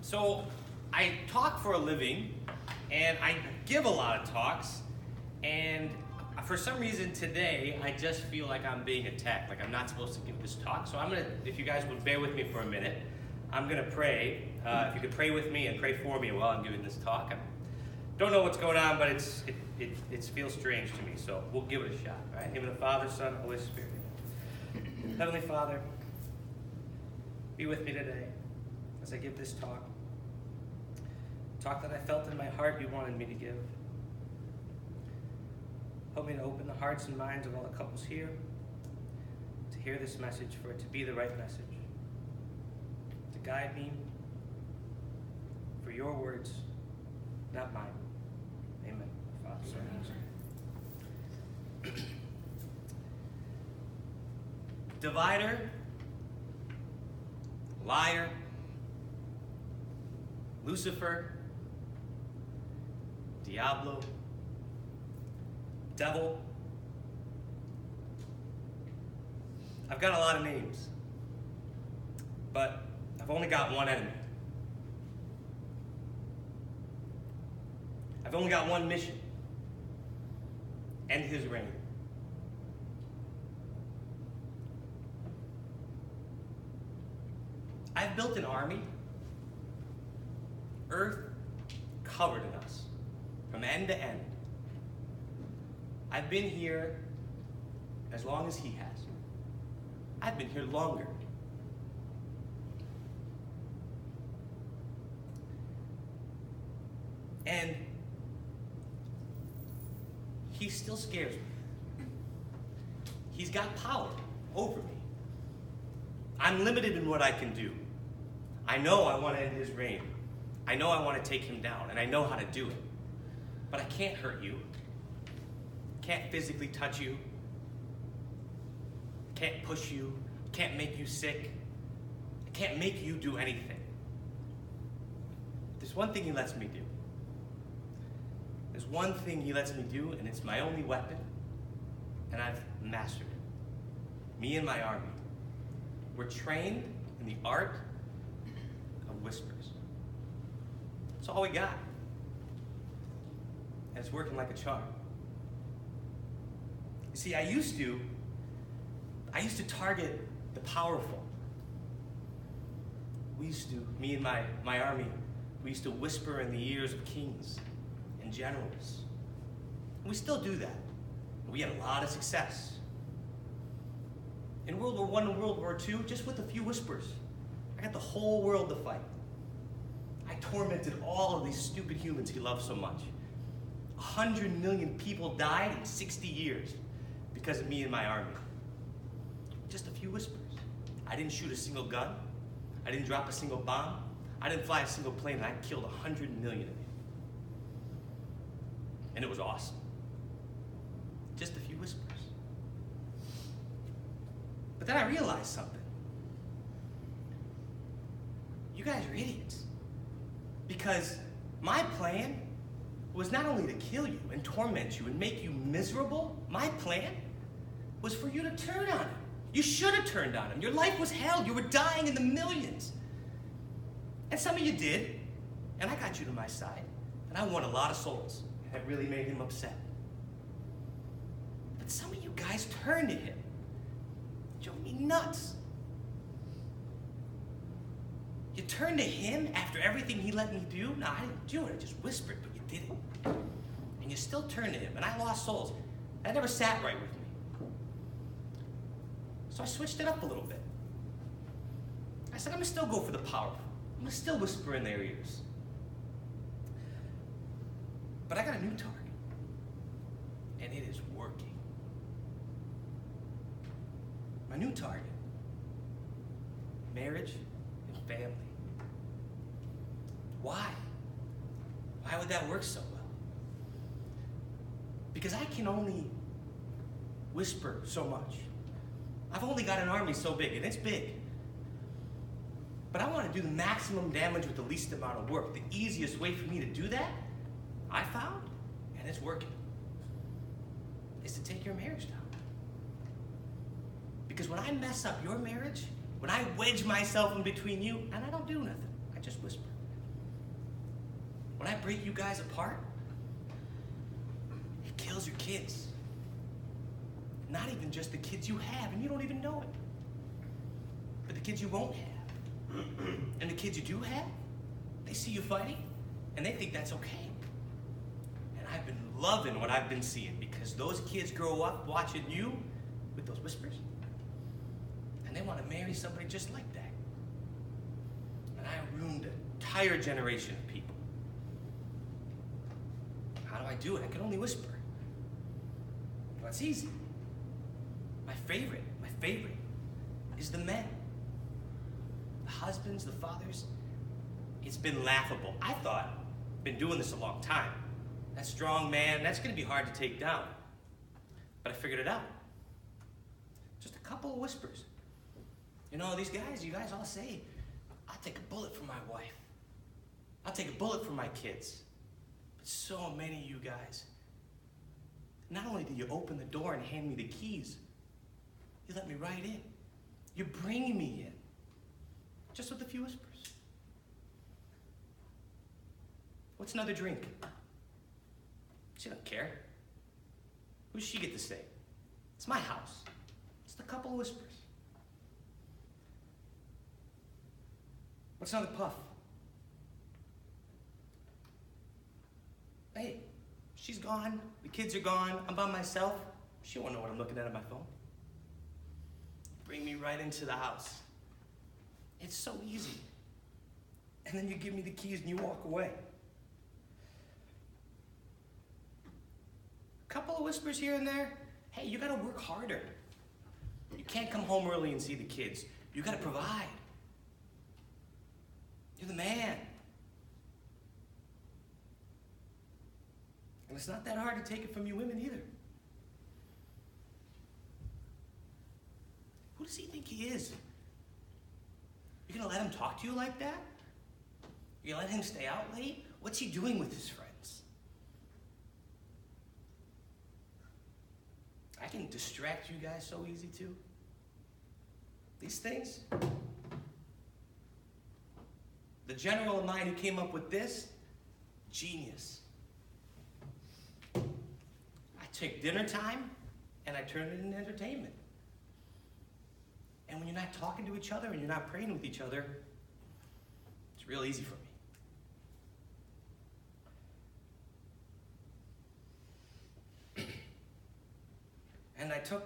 So I talk for a living, and I give a lot of talks, and for some reason today, I just feel like I'm being attacked, like I'm not supposed to give this talk. So I'm gonna, if you guys would bear with me for a minute, I'm gonna pray. If you could pray with me and pray for me while I'm giving this talk. I don't know what's going on, but it feels strange to me, so we'll give it a shot. All right? In the name of the Father, Son, and Holy Spirit. Heavenly Father, be with me today as I give this talk. Talk that I felt in my heart you wanted me to give. Help me to open the hearts and minds of all the couples here to hear this message, for it to be the right message, to guide me for your words, not mine. Amen. Father, Son, and Holy Spirit. Divider, liar, Lucifer, Diablo, devil. I've got a lot of names, but I've only got one enemy. I've only got one mission: end his reign. I've built an army, earth covered in us, from end to end. I've been here as long as he has. I've been here longer. And he still scares me. He's got power over me. I'm limited in what I can do. I know I want to end his reign. I know I want to take him down, and I know how to do it. But I can't hurt you. Can't physically touch you. Can't push you. Can't make you sick. I can't make you do anything. There's one thing he lets me do. There's one thing he lets me do, and it's my only weapon, and I've mastered it. Me and my army. We're trained in the art of whispers. That's all we got. And it's working like a charm. You see, I used to target the powerful. Me and my army, we used to whisper in the ears of kings and generals. And we still do that. We had a lot of success. In World War I and World War II, just with a few whispers, I got the whole world to fight. I tormented all of these stupid humans he loved so much. 100 million people died in 60 years because of me and my army. Just a few whispers. I didn't shoot a single gun. I didn't drop a single bomb. I didn't fly a single plane, and I killed 100 million of you. And it was awesome. Just a few whispers. But then I realized something. You guys are idiots. Because my plan was not only to kill you and torment you and make you miserable. My plan was for you to turn on him. You should have turned on him. Your life was hell. You were dying in the millions. And some of you did. And I got you to my side. And I won a lot of souls. And it really made him upset. But some of you guys turned to him. Drove me nuts. You turned to him after everything he let me do? No, I didn't do it. I just whispered, but you did it. And you still turned to him, and I lost souls. That never sat right with me. So I switched it up a little bit. I said, I'm going to still go for the powerful. I'm going to still whisper in their ears. But I got a new target, and it is working. My new target: marriage and family. Why? Why would that work so well? Because I can only whisper so much. I've only got an army so big, and it's big. But I want to do the maximum damage with the least amount of work. The easiest way for me to do that, I found, and it's working, is to take your marriage down. Because when I mess up your marriage, when I wedge myself in between you, and I don't do nothing, I I just whisper. When I break you guys apart, it kills your kids. Not even just the kids you have, and you don't even know it. But the kids you won't have. And the kids you do have, they see you fighting, and they think that's okay. And I've been loving what I've been seeing, because those kids grow up watching you with those whispers, and they want to marry somebody just like that. And I ruined an entire generation of people. How do I do it? I can only whisper. Well, it's easy. My favorite is the men. The husbands, the fathers. It's been laughable. I thought, been doing this a long time. That strong man, that's gonna be hard to take down. But I figured it out. Just a couple of whispers. You know, these guys, you guys all say, I'll take a bullet for my wife. I'll take a bullet for my kids. But so many of you guys, not only do you open the door and hand me the keys, you let me right in. You're bringing me in. Just with a few whispers. What's another drink? She doesn't care. Who does she get to say? It's my house. Just a couple of whispers. What's another puff? Hey, she's gone. The kids are gone. I'm by myself. She won't know what I'm looking at on my phone. Bring me right into the house. It's so easy. And then you give me the keys and you walk away. A couple of whispers here and there. Hey, you gotta work harder. You can't come home early and see the kids. You gotta provide. You're the man. And it's not that hard to take it from you women either. Who does he think he is? You're gonna let him talk to you like that? You're gonna let him stay out late? What's he doing with his friends? I can distract you guys so easy too. These things. The general of mine who came up with this, genius. I took dinner time and I turned it into entertainment. And when you're not talking to each other and you're not praying with each other, it's real easy for me. And I took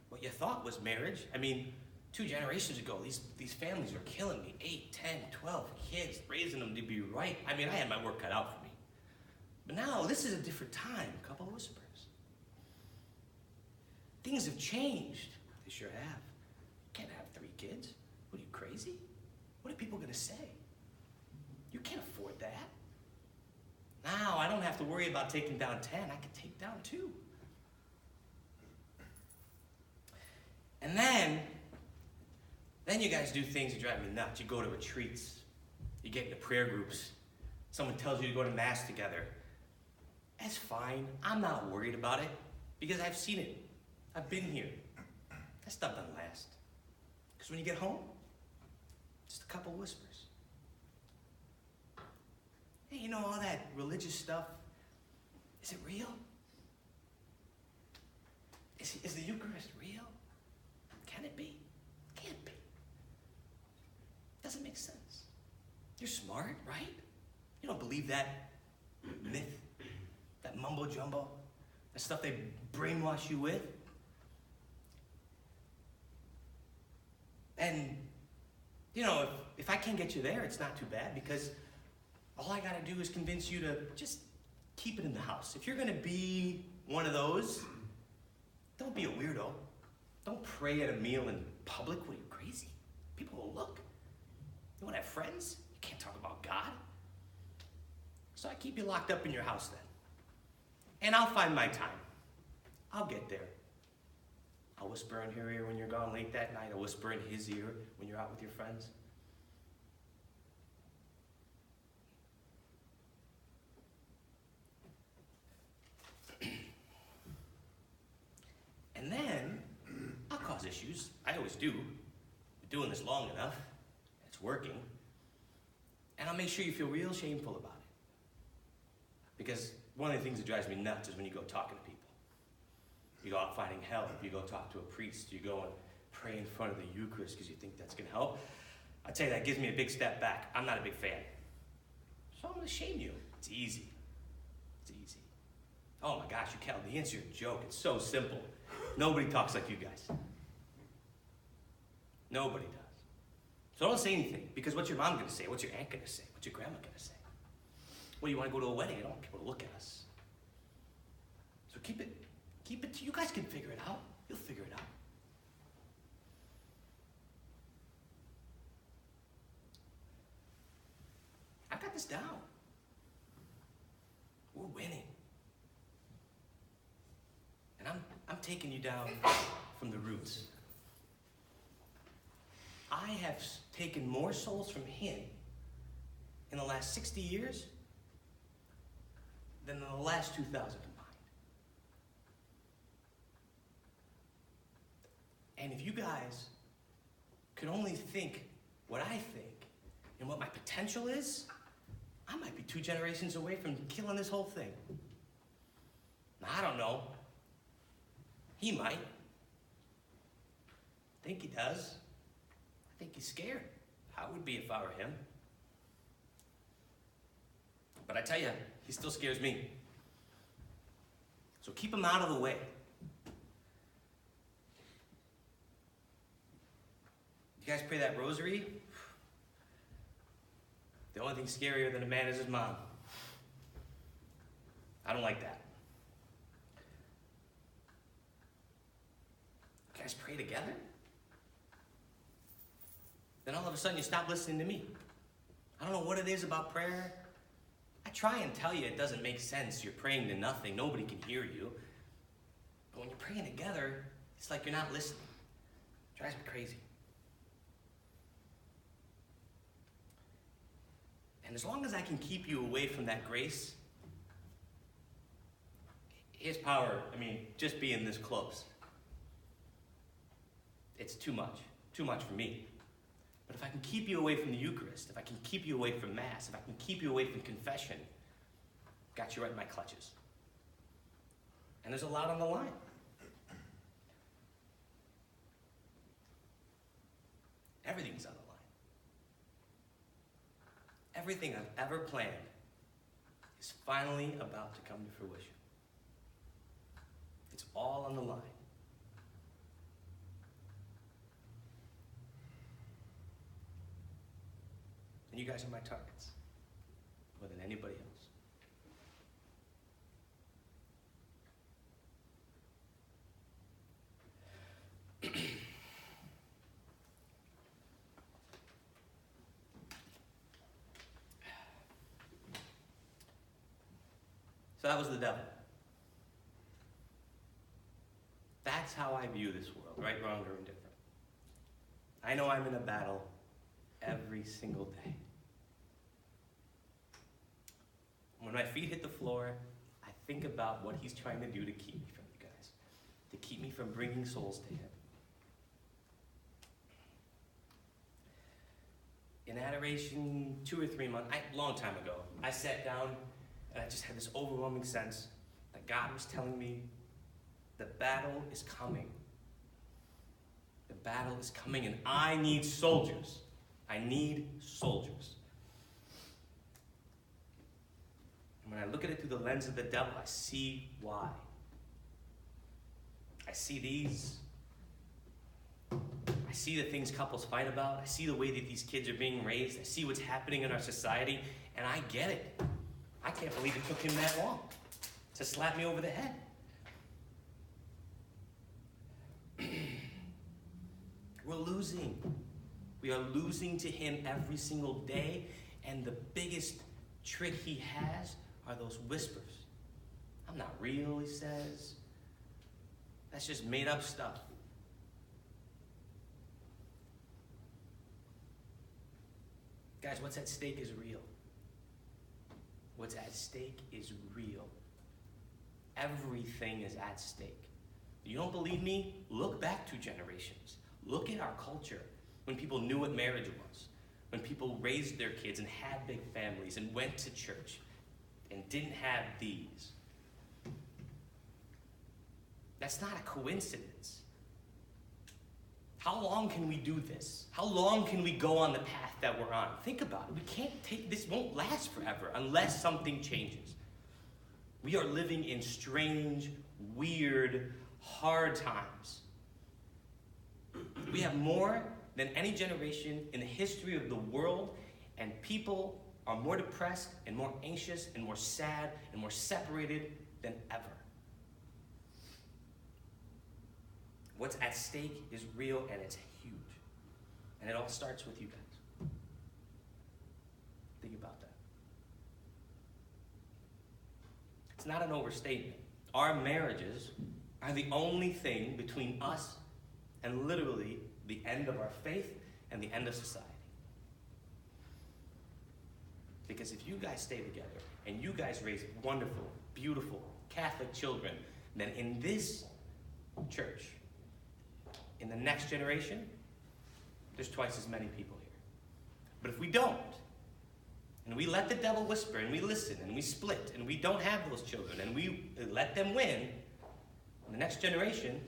what you thought was marriage. I mean, 2 generations ago, these families were killing me. 8, 10, 12 kids, raising them to be right. I mean, I had my work cut out for me. But now, this is a different time. A couple of whispers. Things have changed. They sure have. You can't have 3 kids. What are you, crazy? What are people gonna say? You can't afford that. Now, I don't have to worry about taking down 10. I can take down 2. And then you guys do things that drive me nuts. You go to retreats. You get into prayer groups. Someone tells you to go to mass together. That's fine. I'm not worried about it because I've seen it. I've been here. That stuff doesn't last. Because when you get home, just a couple whispers. Hey, you know all that religious stuff? Is it real? Is the Eucharist real? Can it be? Can't be. Doesn't make sense. You're smart, right? You don't believe that myth, that mumbo jumbo, that stuff they brainwash you with. And, you know, if I can't get you there, it's not too bad because all I gotta do is convince you to just keep it in the house. If you're gonna be one of those, don't be a weirdo. Don't pray at a meal in public. What are you, crazy? People will look. You wanna have friends? You can't talk about God. So I keep you locked up in your house then. And I'll find my time. I'll get there. I'll whisper in her ear when you're gone late that night. I'll whisper in his ear when you're out with your friends. And then I'll cause issues. I always do. Been doing this long enough. It's working. And I'll make sure you feel real shameful about it. Because one of the things that drives me nuts is when you go talking to people. You go out finding help, you go talk to a priest, you go and pray in front of the Eucharist because you think that's going to help. I tell you, that gives me a big step back. I'm not a big fan. So I'm going to shame you. It's easy. It's easy. Oh my gosh, you can't. The answer is a joke. It's so simple. Nobody talks like you guys. Nobody does. So don't say anything, because what's your mom going to say? What's your aunt going to say? What's your grandma going to say? Well, you want to go to a wedding? I don't want people to look at us. So keep it to you guys can figure it out. You'll figure it out. I've got this down. We're winning. And I'm taking you down from the roots. I have taken more souls from him in the last 60 years than in the last 2,000 combined. And if you guys could only think what I think and what my potential is, I might be 2 generations away from killing this whole thing. Now, I don't know. He might. I think he does. I think he's scared. I would be if I were him. But I tell you, he still scares me. So keep him out of the way. You guys pray that rosary? The only thing scarier than a man is his mom. I don't like that. You guys pray together? Then all of a sudden you stop listening to me. I don't know what it is about prayer. I try and tell you it doesn't make sense. You're praying to nothing. Nobody can hear you. But when you're praying together, it's like you're not listening. It drives me crazy. And as long as I can keep you away from that grace, his power, just being this close, it's too much for me. But if I can keep you away from the Eucharist, if I can keep you away from Mass, if I can keep you away from confession, got you right in my clutches. And there's a lot on the line. Everything's on the line. Everything I've ever planned is finally about to come to fruition. It's all on the line. And you guys are my targets, more than anybody else. So that was the devil. That's how I view this world, right, wrong, or indifferent. I know I'm in a battle every single day. When my feet hit the floor, I think about what he's trying to do to keep me from you guys, to keep me from bringing souls to him. In adoration 2 or 3 months, long time ago, I sat down and I just had this overwhelming sense that God was telling me the battle is coming. The battle is coming and I need soldiers. I need soldiers. And when I look at it through the lens of the devil, I see why. I see these. I see the things couples fight about. I see the way that these kids are being raised. I see what's happening in our society, and I get it. I can't believe it took him that long to slap me over the head. We're losing. We are losing to him every single day, and the biggest trick he has are those whispers. I'm not real, he says. That's just made up stuff. Guys, what's at stake is real. What's at stake is real. Everything is at stake. You don't believe me? Look back 2 generations. Look at our culture when people knew what marriage was, when people raised their kids and had big families and went to church and didn't have these. That's not a coincidence. How long can we do this? How long can we go on the path that we're on? Think about it. We can't take this, won't last forever unless something changes. We are living in strange, weird, hard times. We have more than any generation in the history of the world, and people are more depressed and more anxious and more sad and more separated than ever. What's at stake is real and it's huge. And it all starts with you guys. Think about that. It's not an overstatement. Our marriages are the only thing between us and literally the end of our faith and the end of society. Because if you guys stay together and you guys raise wonderful, beautiful Catholic children, then in this church, in the next generation, there's twice as many people here. But if we don't, and we let the devil whisper, and we listen, and we split, and we don't have those children, and we let them win, in the next generation,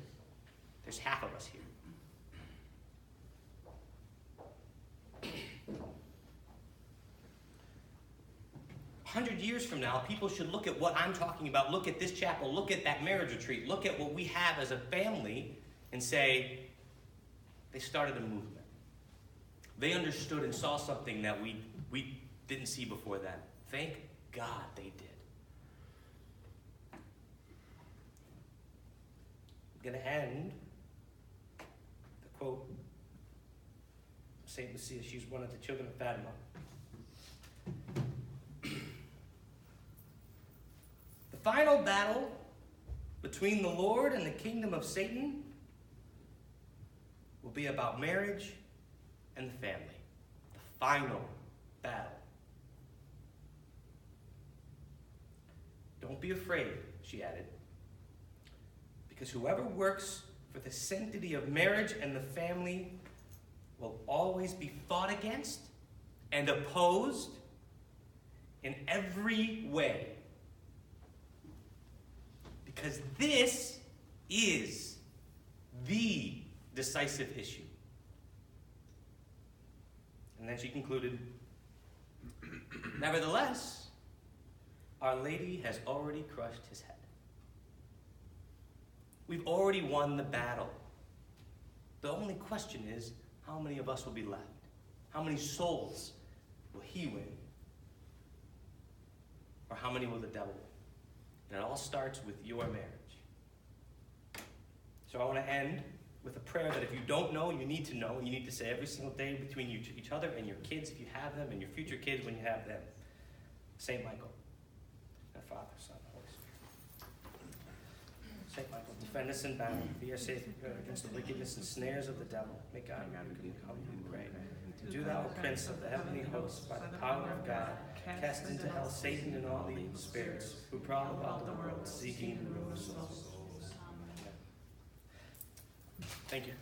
there's half of us here. 100 years from now, people should look at what I'm talking about, look at this chapel, look at that marriage retreat, look at what we have as a family, and say, they started a movement. They understood and saw something that we didn't see before then. Thank God they did. I'm going to end the quote of St. Lucia. She's one of the children of Fatima. The final battle between the Lord and the kingdom of Satan will be about marriage and the family. The final battle. Don't be afraid, she added, because whoever works for the sanctity of marriage and the family will always be fought against and opposed in every way. Because this is the decisive issue. And then she concluded, nevertheless, Our Lady has already crushed his head. We've already won the battle. The only question is, how many of us will be left? How many souls will he win? Or how many will the devil win? And it all starts with your marriage. So I want to end with a prayer that if you don't know, you need to know, and you need to say every single day between each other and your kids, if you have them, and your future kids when you have them. Saint Michael, our Father, Son, and Holy Spirit. Saint Michael, defend us in battle. Be our safe against the wickedness and snares of the devil. May God help you pray. Do thou, Prince of the heavenly hosts, by the power of God, cast into hell Satan and all the evil spirits who prowl about the world, seeking the ruin of souls. Thank you.